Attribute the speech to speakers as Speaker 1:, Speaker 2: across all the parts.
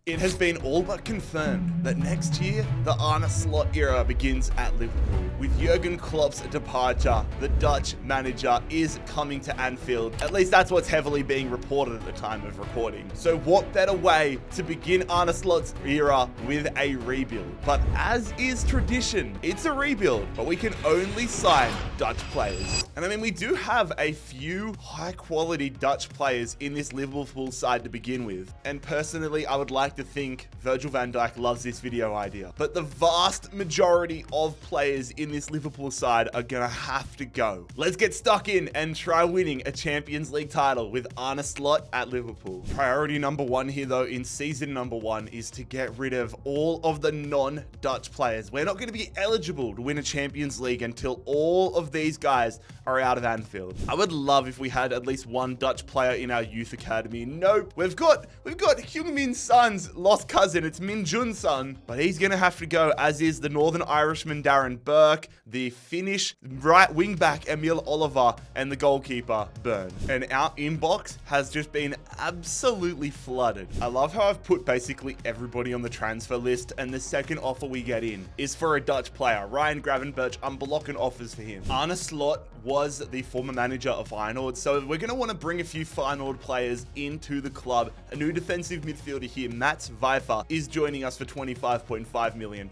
Speaker 1: It has been all but confirmed that next year, the Arne Slot era begins at Liverpool. With Jurgen Klopp's departure, the Dutch manager is coming to Anfield. At least that's what's heavily being reported at the time of recording. So what better way to begin Arne Slot's era with a rebuild? But as is tradition, it's a rebuild, but we can only sign Dutch players. And I mean, we do have a few high quality Dutch players in this Liverpool side to begin with. And personally, I would like to think Virgil van Dijk loves this video idea. But the vast majority of players in this Liverpool side are gonna have to go. Let's get stuck in and try winning a Champions League title with Arne Slot at Liverpool. Priority number one here though, in season number one, is to get rid of all of the non-Dutch players. We're not gonna be eligible to win a Champions League until all of these guys are out of Anfield. I would love if we had at least one Dutch player in our youth academy. Nope, we've got Heung-min Son's lost cousin. It's Min Jun's son, but he's gonna have to go, as is the Northern Irishman Darren Burke, the Finnish right wing back Emil Oliver, and the goalkeeper Byrne. And our inbox has just been absolutely flooded. I love how I've put basically everybody on the transfer list, and the second offer we get in is for a Dutch player, Ryan Gravenberch. I'm blocking offers for him. Arne Slot was the former manager of Feyenoord, so we're going to want to bring a few Feyenoord players into the club. A new defensive midfielder here, Mats Vijver, is joining us for £25.5 million.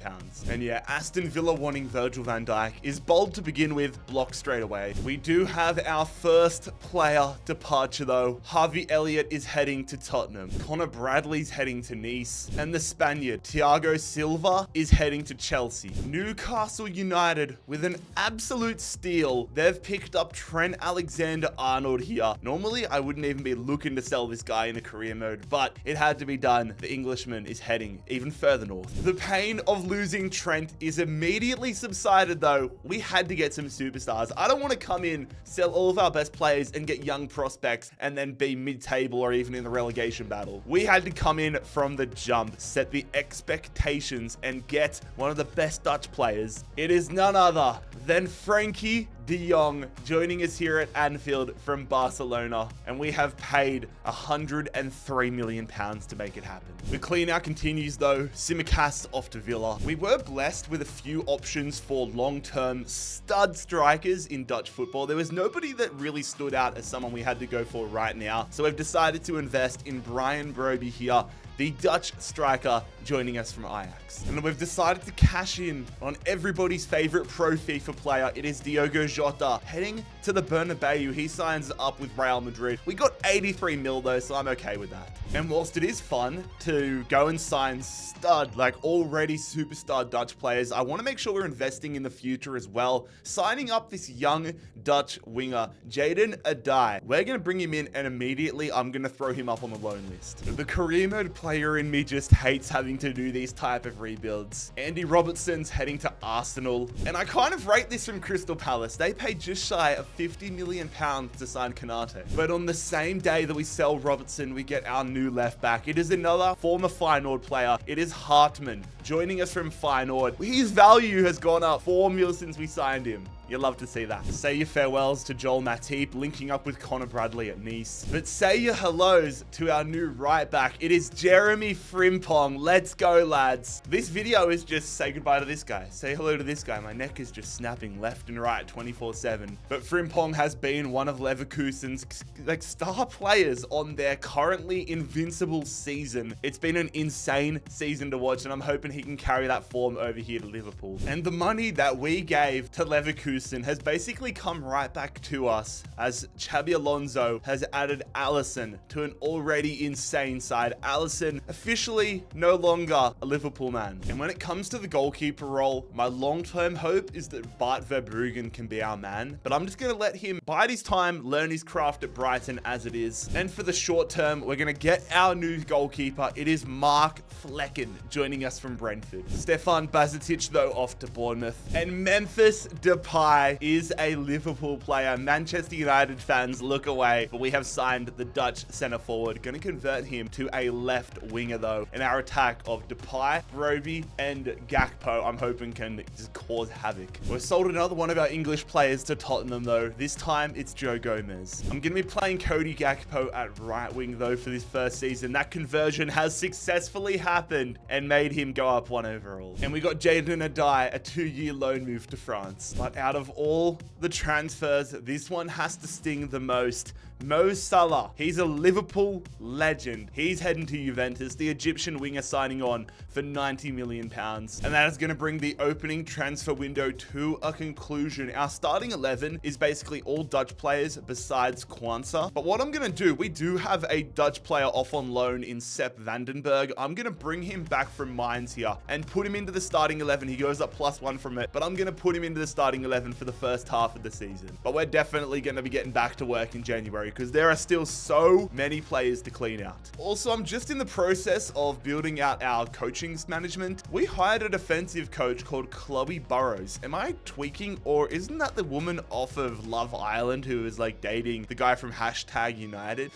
Speaker 1: And yeah, Aston Villa wanting Virgil van Dijk is bold to begin with, blocked straight away. We do have our first player departure though. Harvey Elliott is heading to Tottenham. Connor Bradley's heading to Nice. And the Spaniard, Thiago Silva, is heading to Chelsea. Newcastle United, with an absolute steal, they've picked up Trent Alexander-Arnold here. Normally, I wouldn't even be looking to sell this guy in a career mode, but it had to be done. The Englishman is heading even further north. The pain of losing Trent is immediately subsided though. We had to get some superstars. I don't want to come in, sell all of our best players and get young prospects and then be mid-table or even in the relegation battle. We had to come in from the jump, set the expectations and get one of the best Dutch players. It is none other than Frankie de Jong joining us here at Anfield from Barcelona, and we have paid £103 million to make it happen. The clean out continues though. Simicast off to Villa. We were blessed with a few options for long-term stud strikers in Dutch football. There was nobody that really stood out as someone we had to go for right now, so we've decided to invest in Brian Broby here, the Dutch striker joining us from Ajax. And we've decided to cash in on everybody's favorite pro FIFA player. It is Diogo Jota heading to the Bernabeu. He signs up with Real Madrid. We got 83 mil though, so I'm okay with that. And whilst it is fun to go and sign stud, like already superstar Dutch players, I want to make sure we're investing in the future as well. Signing up this young Dutch winger, Jaden Adai. We're going to bring him in and immediately I'm going to throw him up on the loan list. The career mode player in me just hates having to do these type of rebuilds. Andy Robertson's heading to Arsenal, and I kind of rate this from Crystal Palace. They paid just shy of £50 million to sign Konate. But on the same day that we sell Robertson, we get our new left back. It is another former Feyenoord player. It is Hartman joining us from Feyenoord. His value has gone up 4 mil since we signed him. You'll love to see that. Say your farewells to Joel Matip, linking up with Connor Bradley at Nice. But say your hellos to our new right back. It is Jeremy Frimpong. Let's go, lads. This video is just say goodbye to this guy. Say hello to this guy. My neck is just snapping left and right 24/7. But Frimpong has been one of Leverkusen's star players on their currently invincible season. It's been an insane season to watch, and I'm hoping he can carry that form over here to Liverpool. And the money that we gave to Leverkusen has basically come right back to us, as Xabi Alonso has added Alisson to an already insane side. Alisson officially no longer a Liverpool man. And when it comes to the goalkeeper role, my long-term hope is that Bart Verbruggen can be our man, but I'm just going to let him bide his time, learn his craft at Brighton as it is. And for the short term, we're going to get our new goalkeeper. It is Mark Flecken joining us from Brentford. Stefan Bazic though off to Bournemouth, and Memphis Depay Dye is a Liverpool player. Manchester United fans look away, but we have signed the Dutch centre forward. Going to convert him to a left winger though. And our attack of Depay, Broby, and Gakpo, I'm hoping can just cause havoc. We've sold another one of our English players to Tottenham though. This time it's Joe Gomez. I'm going to be playing Cody Gakpo at right wing though for this first season. That conversion has successfully happened and made him go up 1 overall. And we got Jadon Adai, a 2-year loan move to France. But out of all the transfers, this one has to sting the most. Mo Salah, he's a Liverpool legend. He's heading to Juventus, the Egyptian winger signing on for £90 million. And that is going to bring the opening transfer window to a conclusion. Our starting 11 is basically all Dutch players besides Kwanzaa. But what I'm going to do, we do have a Dutch player off on loan in Sepp Vandenberg. I'm going to bring him back from Mainz here and put him into the starting 11. He goes up +1 from it, but I'm going to put him into the starting 11 for the first half of the season. But we're definitely going to be getting back to work in January, because there are still so many players to clean out. Also, I'm just in the process of building out our coaching management. We hired a defensive coach called Chloe Burrows. Am I tweaking, or isn't that the woman off of Love Island who is like dating the guy from #United?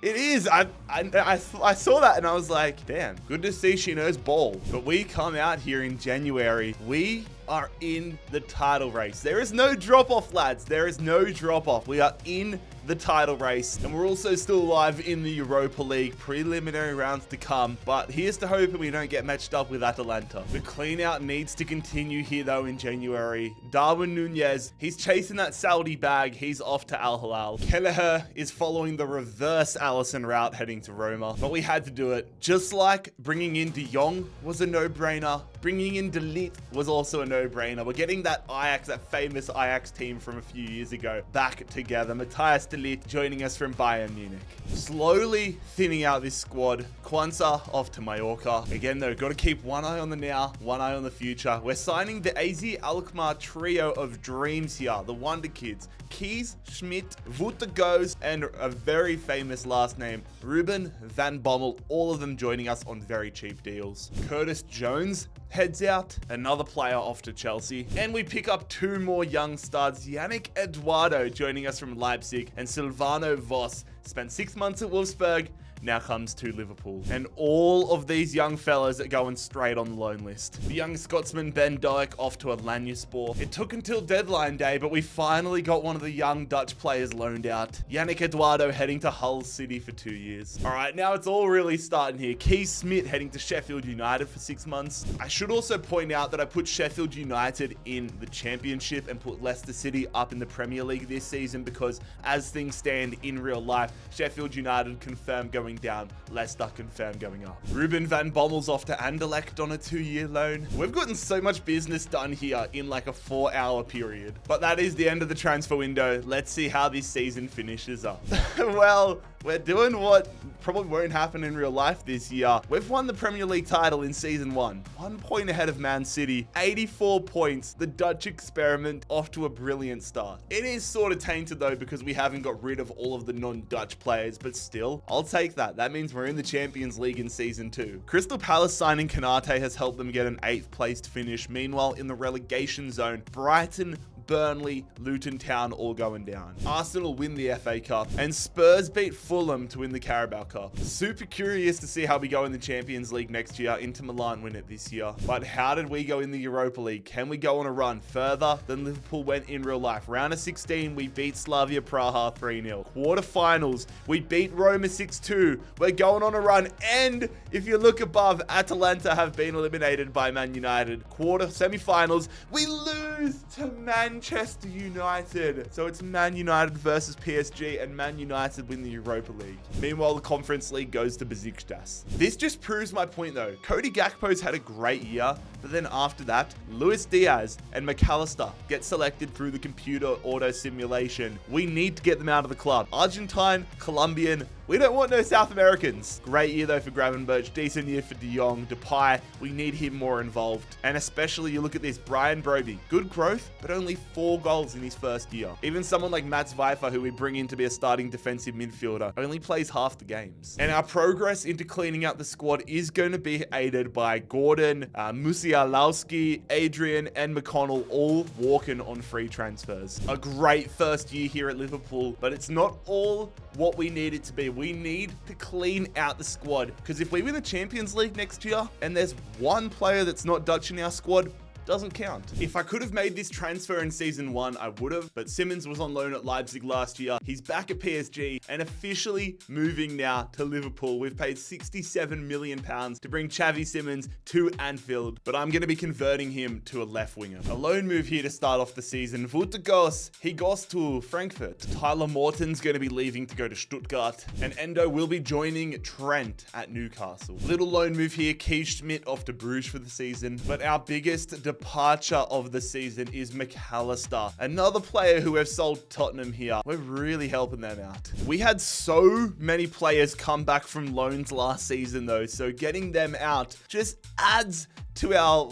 Speaker 1: It is. I saw that and I was like, damn, good to see she knows ball. But we come out here in January. We are in the title race. There is no drop off, lads. There is no drop off. We are in the title race, and we're also still alive in the Europa League. Preliminary rounds to come, but here's to hoping we don't get matched up with Atalanta. The clean out needs to continue here though in January. Darwin Nunez, he's chasing that Saudi bag. He's off to Al Hilal. Kelleher is following the reverse Allison route, heading to Roma, but we had to do it. Just like bringing in De Jong was a no-brainer, bringing in De Ligt was also a no-brainer. We're getting that Ajax, that famous Ajax team from a few years ago, back together. Matthias De Ligt joining us from Bayern Munich. Slowly thinning out this squad. Kwanzaa off to Mallorca. Again though, got to keep one eye on the now, one eye on the future. We're signing the AZ Alkmaar trio of dreams here. The Wonder Kids. Keys, Schmidt, Wutte Goes, and a very famous last name, Ruben van Bommel. All of them joining us on very cheap deals. Curtis Jones heads out, another player off to Chelsea. And we pick up 2 more young studs, Yannick Eduardo joining us from Leipzig, and Silvano Voss. Spent 6 months at Wolfsburg, now comes to Liverpool. And all of these young fellas are going straight on the loan list. The young Scotsman Ben Doak off to Alanyaspor. It took until deadline day, but we finally got one of the young Dutch players loaned out. Yannick Eduardo heading to Hull City for 2 years. All right, now it's all really starting here. Keith Smith heading to Sheffield United for 6 months. I should also point out that I put Sheffield United in the Championship and put Leicester City up in the Premier League this season, because as things stand in real life, Sheffield United confirmed going down, Leicester confirmed going up. Ruben van Bommel's off to Anderlecht on a 2-year loan. We've gotten so much business done here in like a 4-hour period. But that is the end of the transfer window. Let's see how this season finishes up. Well, we're doing what probably won't happen in real life this year. We've won the Premier League title in season 1. 1 point ahead of Man City. 84 points. The Dutch experiment off to a brilliant start. It is sort of tainted though, because we haven't got rid of all of the non-Dutch players, but still, I'll take that. That means we're in the Champions League in season 2. Crystal Palace signing Kanate has helped them get an 8th placed finish. Meanwhile, in the relegation zone, Brighton, Burnley, Luton Town all going down. Arsenal win the FA Cup, and Spurs beat Fulham to win the Carabao Cup. Super curious to see how we go in the Champions League next year. Inter Milan win it this year. But how did we go in the Europa League? Can we go on a run further than Liverpool went in real life? Round of 16, we beat Slavia Praha 3-0. Quarterfinals, we beat Roma 6-2. We're going on a run, and if you look above, Atalanta have been eliminated by Man United. Semi-finals, we lose to Manchester United. So it's Man United versus PSG, and Man United win the Europa League. Meanwhile, the Conference League goes to Besiktas. This just proves my point though. Cody Gakpo's had a great year, but then after that, Luis Diaz and McAllister get selected through the computer auto simulation. We need to get them out of the club. Argentine, Colombian, we don't want no South Americans. Great year though for Gravenberch, decent year for De Jong, Depay, we need him more involved. And especially you look at this, Brian Broby, good growth, but only 4 goals in his first year. Even someone like Mats Weifer, who we bring in to be a starting defensive midfielder, only plays half the games. And our progress into cleaning out the squad is going to be aided by Gordon, Musialowski, Adrian, and McConnell all walking on free transfers. A great first year here at Liverpool, but it's not all what we need it to be. We need to clean out the squad, because if we win the Champions League next year and there's one player that's not Dutch in our squad, doesn't count. If I could have made this transfer in season 1, I would have, but Simmons was on loan at Leipzig last year. He's back at PSG and officially moving now to Liverpool. We've paid £67 million to bring Xavi Simons to Anfield, but I'm going to be converting him to a left winger. A loan move here to start off the season. Wout goes, he goes to Frankfurt. Tyler Morton's going to be leaving to go to Stuttgart, and Endo will be joining Trent at Newcastle. Little loan move here, Keith Schmidt off to Bruges for the season, but our biggest departure of the season is McAllister, another player who have sold Tottenham here. We're really helping them out. We had so many players come back from loans last season though, so getting them out just adds to our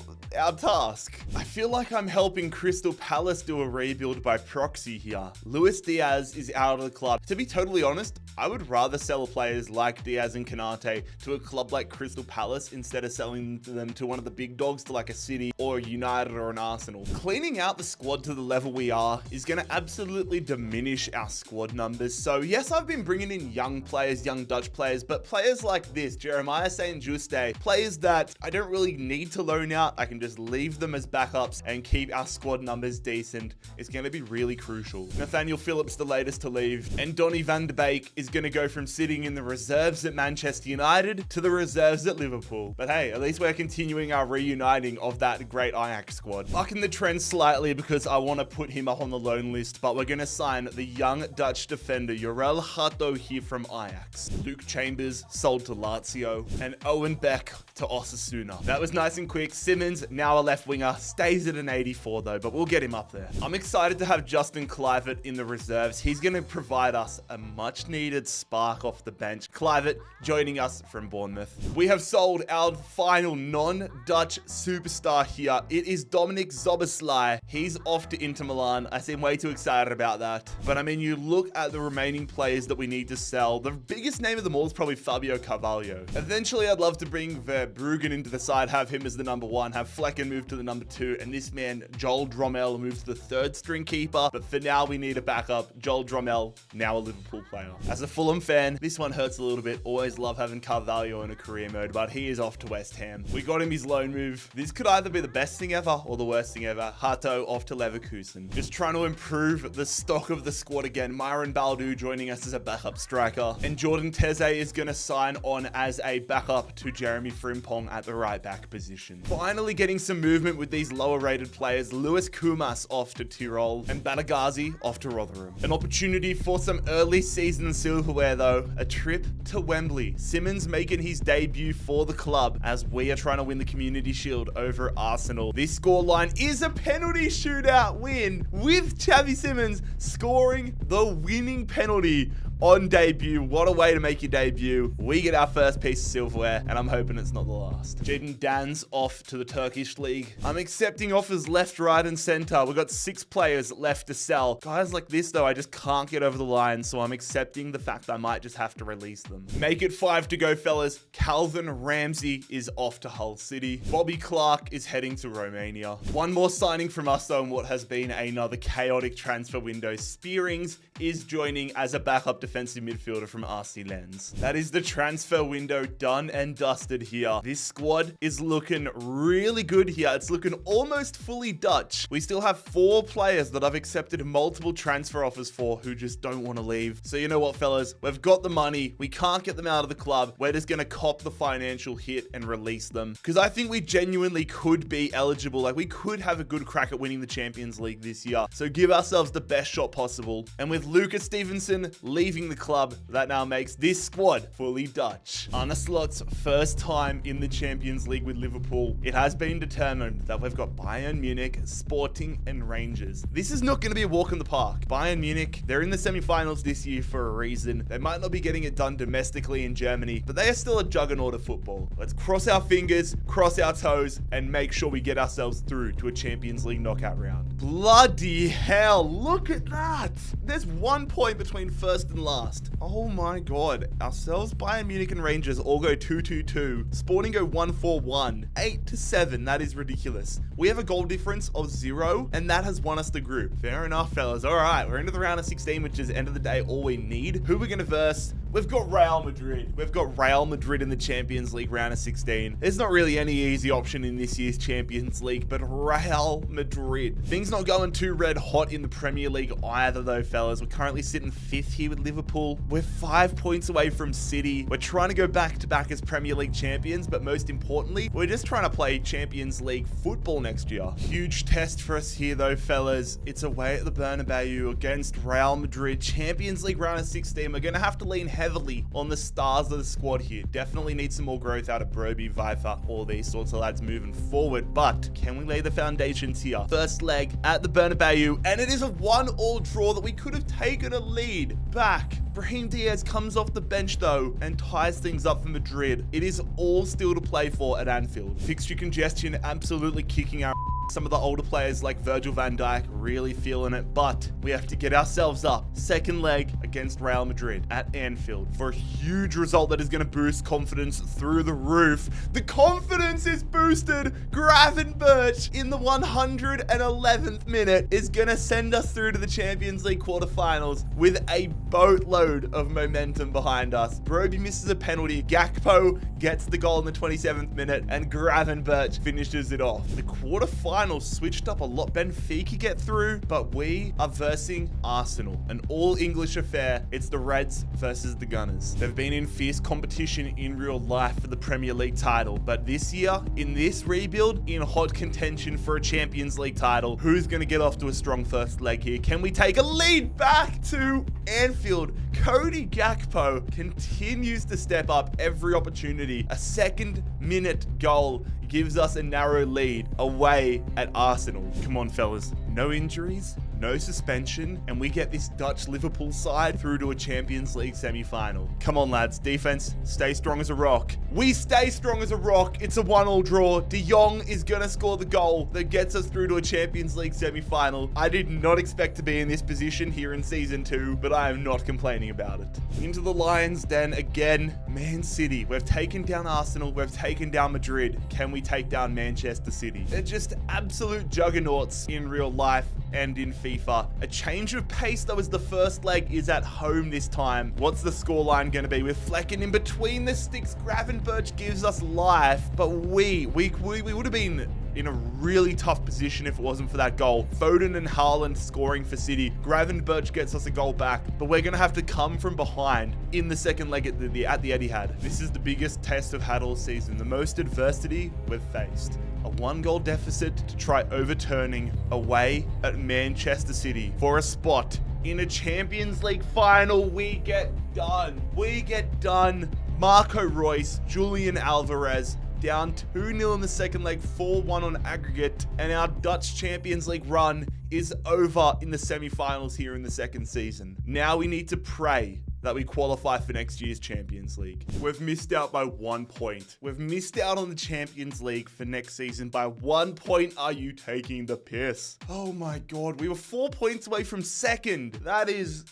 Speaker 1: task. I feel like I'm helping Crystal Palace do a rebuild by proxy here. Luis Diaz is out of the club. To be totally honest, I would rather sell players like Diaz and Kanate to a club like Crystal Palace instead of selling them to one of the big dogs, to like a City or a United or an Arsenal. Cleaning out the squad to the level we are is going to absolutely diminish our squad numbers. So yes, I've been bringing in young players, young Dutch players, but players like this, Jeremiah St. Juste, players that I don't really need to loan out. I can just leave them as backups and keep our squad numbers decent. It's going to be really crucial. Nathaniel Phillips, the latest to leave, and Donny van de Beek is going to go from sitting in the reserves at Manchester United to the reserves at Liverpool. But hey, at least we're continuing our reuniting of that great Ajax squad. Bucking the trend slightly because I want to put him up on the loan list, but we're going to sign the young Dutch defender Jorel Hato here from Ajax. Luke Chambers sold to Lazio, and Owen Beck to Osasuna. That was nice and quick. Simmons, now a left winger, stays at an 84 though, but we'll get him up there. I'm excited to have Justin Kluivert in the reserves. He's going to provide us a much needed spark off the bench. Kluivert joining us from Bournemouth. We have sold our final non-Dutch superstar here. It is Dominic Szoboszlai. He's off to Inter Milan. I seem way too excited about that. But I mean, you look at the remaining players that we need to sell. The biggest name of them all is probably Fabio Carvalho. Eventually, I'd love to bring Verbruggen into the side, have him as the number 1, have Flecken move to the number 2, and this man, Joel Dromel, moves to the 3rd string keeper. But for now, we need a backup. Joel Dromel, now a Liverpool player. As a Fulham fan, this one hurts a little bit. Always love having Carvalho in a career mode, but he is off to West Ham. We got him his loan move. This could either be the best thing ever or the worst thing ever. Hato off to Leverkusen. Just trying to improve the stock of the squad again. Myron Baldu joining us as a backup striker, and Jordan Teze is going to sign on as a backup to Jeremy Frimpong at the right back position. Finally getting some movement with these lower rated players. Lewis Kumas off to Tirol, and Banagazi off to Rotherham. An opportunity for some early season silverware though. A trip to Wembley. Simmons making his debut for the club as we are trying to win the Community Shield over Arsenal. This scoreline is a penalty shootout win, with Xavi Simons scoring the winning penalty on debut. What a way to make your debut. We get our first piece of silverware, and I'm hoping it's not the last. Jadon Dan's off to the Turkish league. I'm accepting offers left, right, and center. We've got 6 players left to sell. Guys like this, though, I just can't get over the line, so I'm accepting the fact I might just have to release them. Make it 5 to go, fellas. Calvin Ramsey is off to Hull City. Bobby Clark is heading to Romania. One more signing from us, though, in what has been another chaotic transfer window. Spearings is joining as a backup defensive midfielder from RC Lens. That is the transfer window done and dusted here. This squad is looking really good here. It's looking almost fully Dutch. We still have 4 players that I've accepted multiple transfer offers for who just don't want to leave. So you know what, fellas? We've got the money. We can't get them out of the club. We're just going to cop the financial hit and release them, because I think we genuinely could be eligible. Like, we could have a good crack at winning the Champions League this year. So give ourselves the best shot possible. And with Lucas Stevenson leaving the club, that now makes this squad fully Dutch. Arne Slot's first time in the Champions League with Liverpool. It has been determined that we've got Bayern Munich, Sporting, and Rangers. This is not going to be a walk in the park. Bayern Munich, they're in the semi-finals this year for a reason. They might not be getting it done domestically in Germany, but they are still a juggernaut of football. Let's cross our fingers, cross our toes, and make sure we get ourselves through to a Champions League knockout round. Bloody hell, look at that! There's 1 point between first and last. Oh my god. Ourselves, Bayern Munich and Rangers all go 2-2-2. Sporting go 1-4-1. 8-7. That is ridiculous. We have a goal difference of 0, and that has won us the group. Fair enough, fellas. All right, we're into the round of 16, which is end of the day all we need. Who we're going to verse? We've got Real Madrid. We've got Real Madrid in the Champions League round of 16. There's not really any easy option in this year's Champions League, but Real Madrid. Things not going too red hot in the Premier League either though, fellas. We're currently sitting 5th here with Liverpool. We're 5 points away from City. We're trying to go back to back as Premier League champions, but most importantly, we're just trying to play Champions League football next year. Huge test for us here though, fellas. It's away at the Bernabeu against Real Madrid. Champions League round of 16. We're going to have to lean heavily on the stars of the squad here. Definitely need some more growth out of Broby, Viper, all these sorts of lads moving forward, but can we lay the foundations here? First leg at the Bernabeu, and it is a 1-1 draw that we could have taken a lead back. Brahim Diaz comes off the bench though and ties things up for Madrid. It is all still to play for at Anfield. Fixture congestion absolutely kicking our some of the older players like Virgil van Dijk really feeling it, but we have to get ourselves up. Second leg against Real Madrid at Anfield for a huge result that is going to boost confidence through the roof. The confidence is boosted. Gravenberch in the 111th minute is going to send us through to the Champions League quarterfinals with a boatload of momentum behind us. Broby misses a penalty. Gakpo gets the goal in the 27th minute, and Gravenberch finishes it off. The quarterfinals switched up a lot. Benfica get through, but we are versing Arsenal, an all-English affair. It's the Reds versus the Gunners. They've been in fierce competition in real life for the Premier League title, but this year, in this rebuild, in hot contention for a Champions League title. Who's going to get off to a strong first leg here? Can we take a lead back to Anfield? Cody Gakpo continues to step up every opportunity. A second-minute goal gives us a narrow lead away at Arsenal. Come on, fellas. No injuries, no suspension, and we get this Dutch Liverpool side through to a Champions League semi-final. Come on, lads. Defense, stay strong as a rock. We stay strong as a rock. It's a 1-1 draw. De Jong is going to score the goal that gets us through to a Champions League semi-final. I did not expect to be in this position here in Season 2, but I am not complaining about it. Into the Lions den again. Man City. We've taken down Arsenal. We've taken down Madrid. Can we take down Manchester City? They're just absolute juggernauts in real life and in FIFA. A change of pace though, as the first leg is at home this time. What's the scoreline going to be? With Flecken in between the sticks. Gravenberch gives us life, but we would have been in a really tough position if it wasn't for that goal. Foden and Haaland scoring for City. Gravenberch gets us a goal back, but we're going to have to come from behind in the second leg at the Etihad. This is the biggest test we've had all season, the most adversity we've faced. A 1-goal deficit to try overturning away at Manchester City for a spot in a Champions League final. We get done. We get done. Marco Reus, Julian Alvarez, down 2-0 in the second leg, 4-1 on aggregate, and our Dutch Champions League run is over in the semi-finals here in the second season. Now we need to pray that we qualify for next year's Champions League. We've missed out by 1 point. We've missed out on the Champions League for next season by 1 point. Are you taking the piss? Oh my God, we were 4 points away from second. That is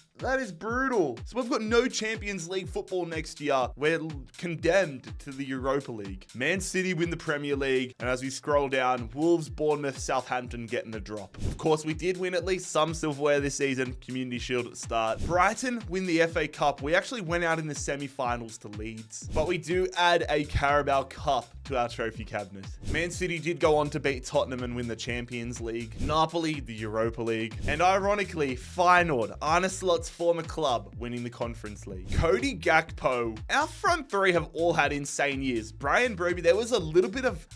Speaker 1: brutal. So we've got no Champions League football next year. We're condemned to the Europa League. Man City win the Premier League. And as we scroll down, Wolves, Bournemouth, Southampton getting the drop. Of course, we did win at least some silverware this season. Community Shield at the start. Brighton win the FA Cup. We actually went out in the semi-finals to Leeds. But we do add a Carabao Cup to our trophy cabinet. Man City did go on to beat Tottenham and win the Champions League. Napoli, the Europa League. And ironically, Feyenoord, Arne Slot's former club, winning the Conference League. Cody Gakpo. Our front three have all had insane years. Brian Broby, there was a little bit of,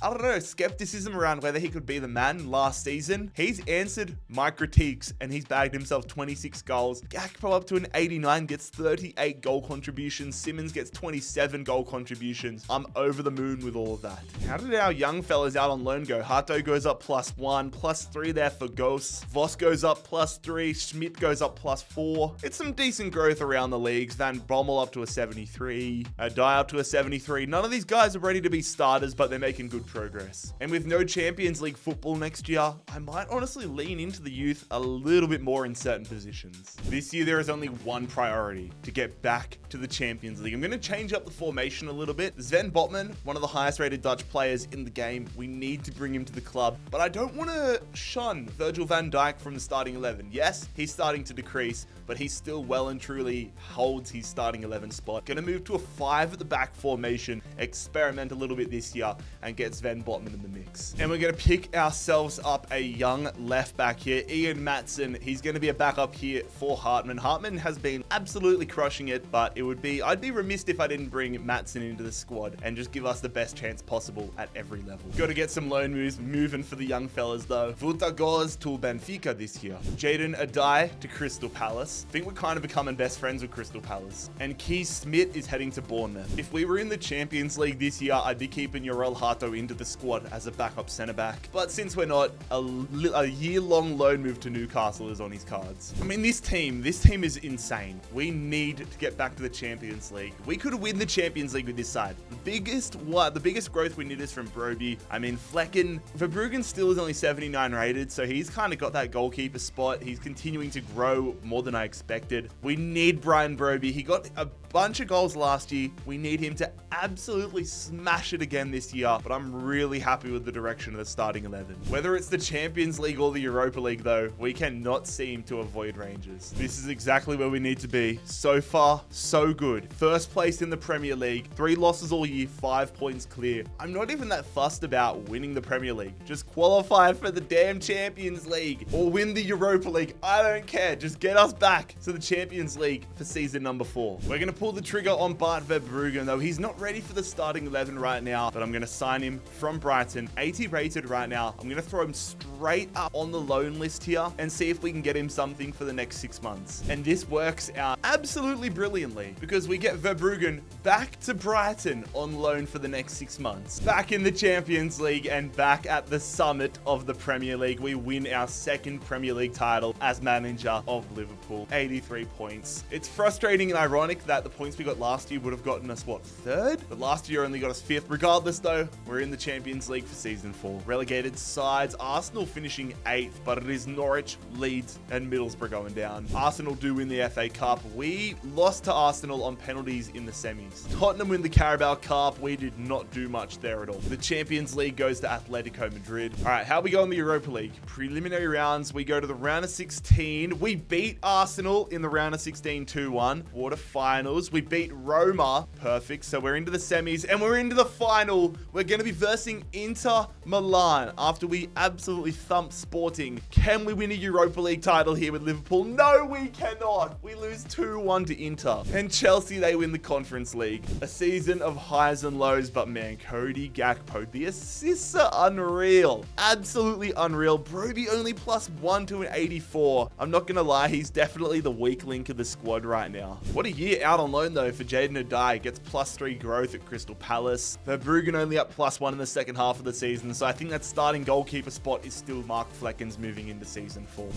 Speaker 1: skepticism around whether he could be the man last season. He's answered my critiques and he's bagged himself 26 goals. Gakpo up to an 89, gets 38 goal contributions. Simmons gets 27 goal contributions. I'm over the moon with all of that. How did our young fellas out on loan go? Hato goes up +1, +3 there for Ghosts. Voss goes up +3, Schmidt goes up +4. It's some decent growth around the leagues. Van Bommel up to a 73, Adai up to a 73. None of these guys are ready to be starters, but they're making good progress. And with no Champions League football next year, I might honestly lean into the youth a little bit more in certain positions. This year, there is only one priority: to get back to the Champions League. I'm going to change up the formation a little bit. Sven Botman, one of the highest rated Dutch players in the game. We need to bring him to the club, but I don't want to shun Virgil van Dijk from the starting 11. Yes, he's starting to decrease, but he still well and truly holds his starting 11 spot. Going to move to a 5 at the back formation, experiment a little bit this year, and get Sven Botman in the mix. And we're going to pick ourselves up a young left back here, Ian Matson. He's going to be a backup here for Hartman. Hartman has been absolutely crushing it, but I'd be remiss if I didn't bring Matson into the squad and just give us the best chance possible at every level. Got to get some loan moves moving for the young fellas though. Vulta goes to Benfica this year. Jaden Adai to Crystal Palace. I think we're kind of becoming best friends with Crystal Palace. And Keith Smith is heading to Bournemouth. If we were in the Champions League this year, I'd be keeping Yorel Hato into the squad as a backup centre back. But since we're not, a year-long loan move to Newcastle is on his cards. I mean, this team is insane. We need to get back to the Champions League. We could win the Champions League with this side. The biggest growth we need is from Broby. I mean, Flecken, Verbruggen still is only 79 rated, so he's kind of got that goalkeeper spot. He's continuing to grow more than I expected. We need Brian Broby. He got a bunch of goals last year. We need him to absolutely smash it again this year, but I'm really happy with the direction of the starting 11. Whether it's the Champions League or the Europa League though, we cannot seem to avoid Rangers. This is exactly where we need to be. So far, so good. First place in the Premier League, 3 losses all year, 5 points clear. I'm not even that fussed about winning the Premier League. Just qualify for the damn Champions League or win the Europa League. I don't care. Just get us back to the Champions League for season number 4. We're going to pull the trigger on Bart Verbruggen though. He's not ready for the starting 11 right now, but I'm going to sign him from Brighton. 80 rated right now. I'm going to throw him straight up on the loan list here and see if we can get him something for the next 6 months. And this works out absolutely brilliantly because we get Verbruggen back to Brighton on loan for the next 6 months. Back in the Champions League and back at the summit of the Premier League. We win our 2nd Premier League title as manager of Liverpool. 83 points. It's frustrating and ironic that the points we got last year would have gotten us, what, 3rd? But last year only got us 5th. Regardless though, we're in the Champions League for season 4. Relegated sides, Arsenal finishing 8th, but it is Norwich, Leeds, and Middlesbrough going down. Arsenal do win the FA Cup. We lost to Arsenal on penalties in the semis. Tottenham win the Carabao Cup. We did not do much there at all. The Champions League goes to Atletico Madrid. All right, how we go in the Europa League? Preliminary rounds, we go to the round of 16. We beat Arsenal in the round of 16 2-1. Quarterfinals, we beat Roma. Perfect. So we're into the semis and we're into the final. We're going to be versing Inter Milan after we absolutely thumped Sporting. Can we win a Europa League title here with Liverpool? No, we cannot. We lose 2-1 to Inter. And Chelsea, they win the Conference League. A season of highs and lows, but man, Cody Gakpo, the assists are unreal. Absolutely unreal. Broby only +1 to an 84. I'm not going to lie, he's definitely the weak link of the squad right now. What a year out on loan though for Jaden Adai. Gets +3 growth at Crystal Palace. Verbruggen only up +1 in the second half of the season, so I think that starting goalkeeper spot is still Mark Flecken's moving into season 4.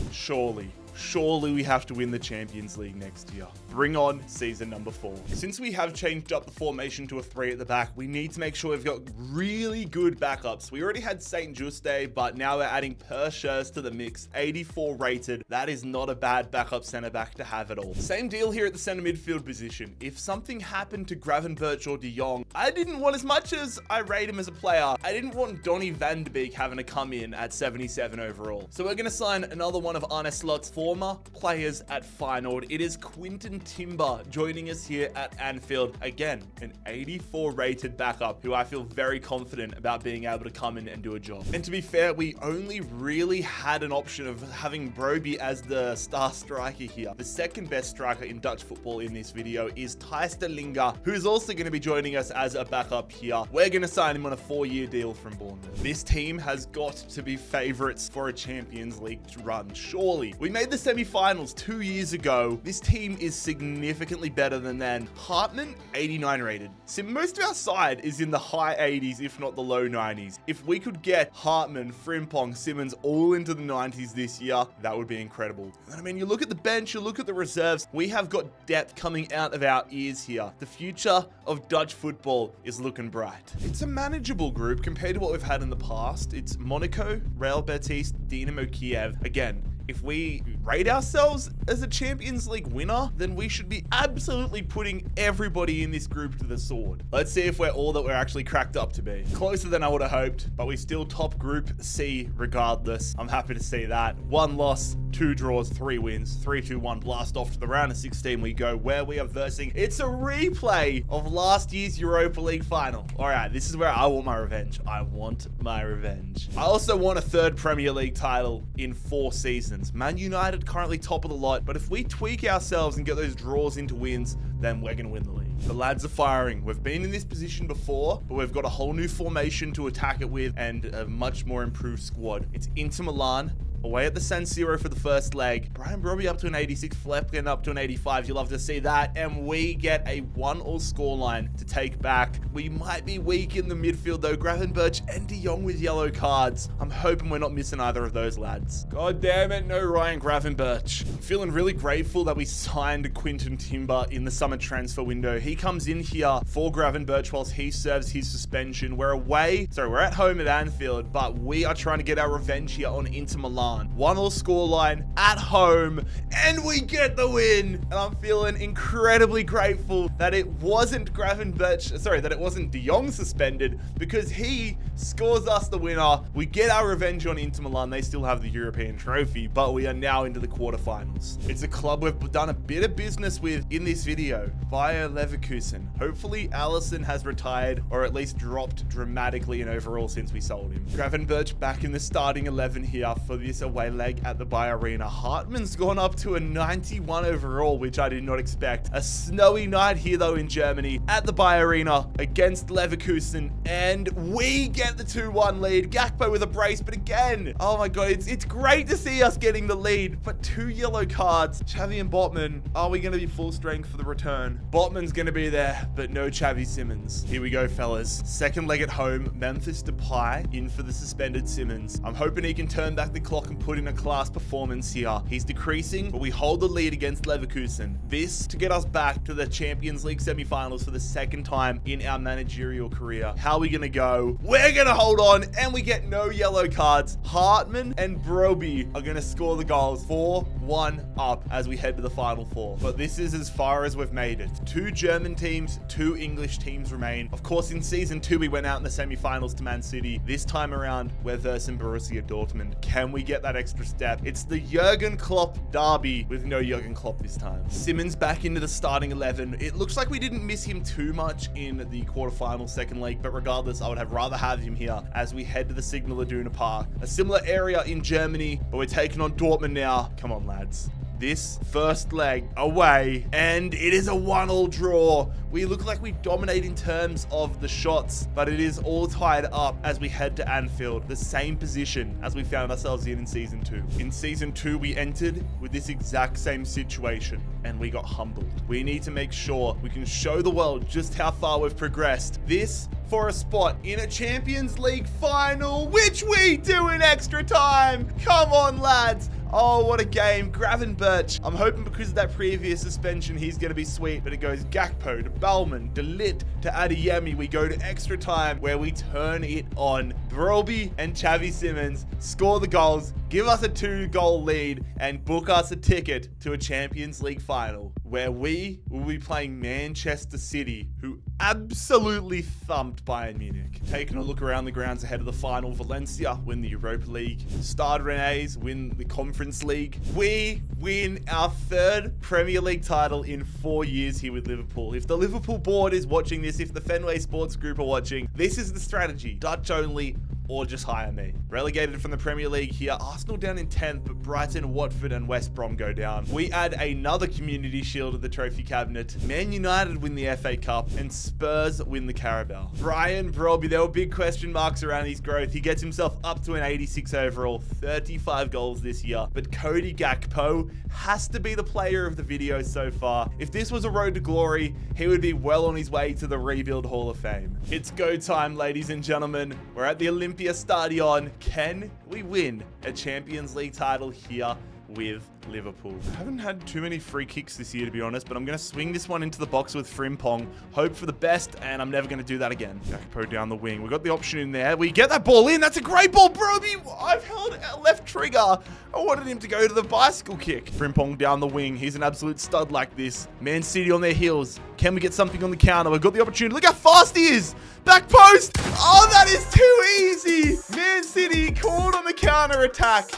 Speaker 1: Surely we have to win the Champions League next year. Bring on season number 4. Since we have changed up the formation to a 3 at the back, we need to make sure we've got really good backups. We already had St. Juste, but now we're adding Pershers to the mix. 84 rated. That is not a bad backup centre back to have at all. Same deal here at the centre midfield position. If something happened to Gravenberch or De Jong, I didn't want, as much as I rate him as a player, I didn't want Donny van de Beek having to come in at 77 overall. So we're going to sign another one of Arne Slot's former players at Feyenoord. It is Quinton Timber joining us here at Anfield. Again, an 84 rated backup who I feel very confident about being able to come in and do a job. And to be fair, we only really had an option of having Broby as the star striker here. The second best striker in Dutch football in this video is Thijs de Linga, who is also going to be joining us as a backup here. We're going to sign him on a 4-year deal from Bournemouth. This team has got to be favorites for a Champions League run, surely. We made the the semi-finals 2 years ago. This team is significantly better than then. Hartman, 89 rated. So most of our side is in the high 80s, if not the low 90s. If we could get Hartman, Frimpong, Simmons all into the 90s this year, that would be incredible. And I mean, you look at the bench, you look at the reserves, we have got depth coming out of our ears here. The future of Dutch football is looking bright. It's a manageable group compared to what we've had in the past. It's Monaco, Real Betis, Dinamo Kiev. Again, if we rate ourselves as a Champions League winner, then we should be absolutely putting everybody in this group to the sword. Let's see if we're all that we're actually cracked up to be. Closer than I would have hoped, but we still top Group C regardless. I'm happy to see that. 1 loss, 2 draws, 3 wins, 3-2-1 blast off to the round of 16 we go, where we are versing. It's a replay of last year's Europa League final. All right, this is where I want my revenge. I want my revenge. I also want a 3rd Premier League title in 4 seasons. Man United currently top of the lot, but if we tweak ourselves and get those draws into wins, then we're going to win the league. The lads are firing. We've been in this position before, but we've got a whole new formation to attack it with and a much more improved squad. It's Inter Milan away at the San Siro for the first leg. Brian Brobbey up to an 86, Flepkin up to an 85. You'll love to see that. And we get a 1-1 scoreline to take back. We might be weak in the midfield though. Gravenberch and De Jong with yellow cards. I'm hoping we're not missing either of those lads. God damn it, no Ryan Gravenberch. I'm feeling really grateful that we signed Quinton Timber in the summer transfer window. He comes in here for Gravenberch whilst he serves his suspension. We're at home at Anfield, but we are trying to get our revenge here on Inter Milan. 1-1 scoreline at home, and we get the win. And I'm feeling incredibly grateful that it wasn't that it wasn't De Jong suspended, because he scores us the winner. We get our revenge on Inter Milan. They still have the European trophy, but we are now into the quarterfinals. It's a club we've done a bit of business with in this video, Bayer Leverkusen. Hopefully Alisson has retired or at least dropped dramatically in overall since we sold him. Gravenberch back in the starting 11 here for this away leg at the Bayer Arena. Hartman's gone up to a 91 overall, which I did not expect. A snowy night here though in Germany at the Bayer Arena against Leverkusen, and we get the 2-1 lead. Gakpo with a brace, but again, oh my god, it's great to see us getting the lead, but 2 yellow cards. Xavi and Botman, are we going to be full strength for the return? Botman's going to be there, but no Xavi Simmons. Here we go, fellas. Second leg at home, Memphis Depay in for the suspended Simmons. I'm hoping he can turn back the clock and put in a class performance here. He's decreasing, but we hold the lead against Leverkusen. This to get us back to the Champions League semi-finals for the 2nd time in our managerial career. How are we going to go? We're going to hold on, and we get no yellow cards. Hartman and Brobbey are going to score the goals. 4-1 up as we head to the Final Four. But this is as far as we've made it. 2 German teams, 2 English teams remain. Of course, in Season 2, we went out in the semi-finals to Man City. This time around, we're versing Borussia Dortmund. Can we get that extra step? It's the Jurgen Klopp derby with no Jurgen Klopp this time. Simmons back into the starting 11. It looks like we didn't miss him too much in the quarterfinal second leg, but regardless, I would have rather have him here as we head to the Signal Iduna Park. A similar area in Germany, but we're taking on Dortmund now. Come on, lads. This first leg away, and it is a 1-1 draw. We look like we dominate in terms of the shots, but it is all tied up as we head to Anfield, the same position as we found ourselves in Season 2. In Season 2, we entered with this exact same situation, and we got humbled. We need to make sure we can show the world just how far we've progressed. This for a spot in a Champions League final, which we do in extra time. Come on, lads. Oh, what a game. Gravenberch. I'm hoping because of that previous suspension, he's going to be sweet. But it goes Gakpo to Bellman, De Ligt to Adeyemi. We go to extra time where we turn it on. Brobbey and Xavi Simmons score the goals, give us a 2-goal lead, and book us a ticket to a Champions League final where we will be playing Manchester City, who absolutely thumped Bayern Munich. Taking a look around the grounds ahead of the final, Valencia win the Europa League. Stade Rennais win the Conference League. We win our 3rd Premier League title in 4 years here with Liverpool. If the Liverpool board is watching this, if the Fenway Sports Group are watching, this is the strategy. Dutch only, or just hire me. Relegated from the Premier League here. Arsenal down in 10th, but Brighton, Watford, and West Brom go down. We add another Community Shield to the trophy cabinet. Man United win the FA Cup, and Spurs win the Carabao. Brian Brobby, there were big question marks around his growth. He gets himself up to an 86 overall, 35 goals this year. But Cody Gakpo has to be the player of the video so far. If this was a road to glory, he would be well on his way to the Rebuild Hall of Fame. It's go time, ladies and gentlemen. We're at the Olympia Stadion. Can we win a Champions League title here with Liverpool? I haven't had too many free kicks this year, to be honest, but I'm going to swing this one into the box with Frimpong, hope for the best, and I'm never going to do that again. Gakpo down the wing. We got the option in there. We get that ball in. That's a great ball, Broby. I've held left trigger. I wanted him to go to the bicycle kick. Frimpong down the wing. He's an absolute stud like this. Man City on their heels. Can we get something on the counter? We've got the opportunity. Look how fast he is. Back post. Oh, that is too easy. Man City called on the counter attack.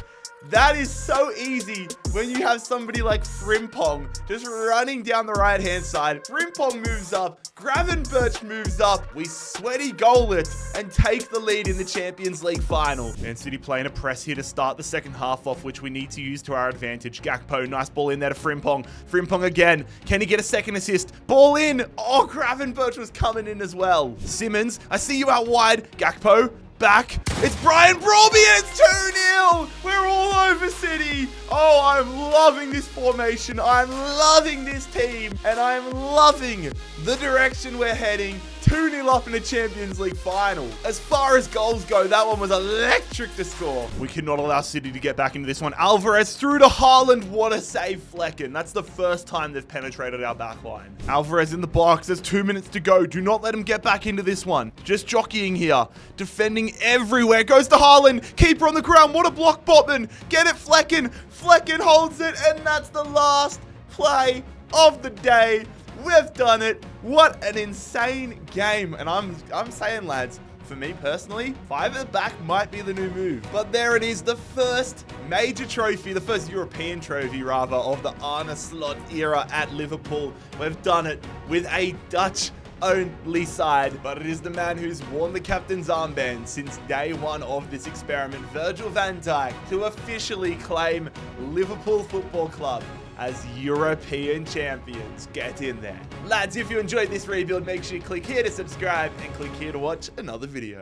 Speaker 1: That is so easy when you have somebody like Frimpong just running down the right-hand side. Frimpong moves up. Gravenberch moves up. We sweaty goal it and take the lead in the Champions League final. Man City playing a press here to start the second half off, which we need to use to our advantage. Gakpo, nice ball in there to Frimpong. Frimpong again. Can he get a second assist? Ball in. Oh, Gravenberch was coming in as well. Simmons, I see you out wide. Gakpo. Back. It's Brian Brobby and it's 2-0. We're all over City. Oh, I'm loving this formation. I'm loving this team. And I'm loving the direction we're heading. 2-0 up in the Champions League final. As far as goals go, that one was electric to score. We cannot allow City to get back into this one. Alvarez through to Haaland. What a save, Flecken. That's the first time they've penetrated our back line. Alvarez in the box. There's 2 minutes to go. Do not let him get back into this one. Just jockeying here. Defending everywhere. Goes to Haaland. Keeper on the ground. What a block, Botman. Get it, Flecken. Flecken holds it. And that's the last play of the day. We've done it. What an insane game. And I'm saying, lads, for me personally, 5 at the back might be the new move. But there it is, the first major trophy, the first European trophy, rather, of the Arne Slot era at Liverpool. We've done it with a Dutch-only side, but it is the man who's worn the captain's armband since day one of this experiment, Virgil van Dijk, to officially claim Liverpool Football Club as European champions. Get in there. Lads, if you enjoyed this rebuild, make sure you click here to subscribe and click here to watch another video.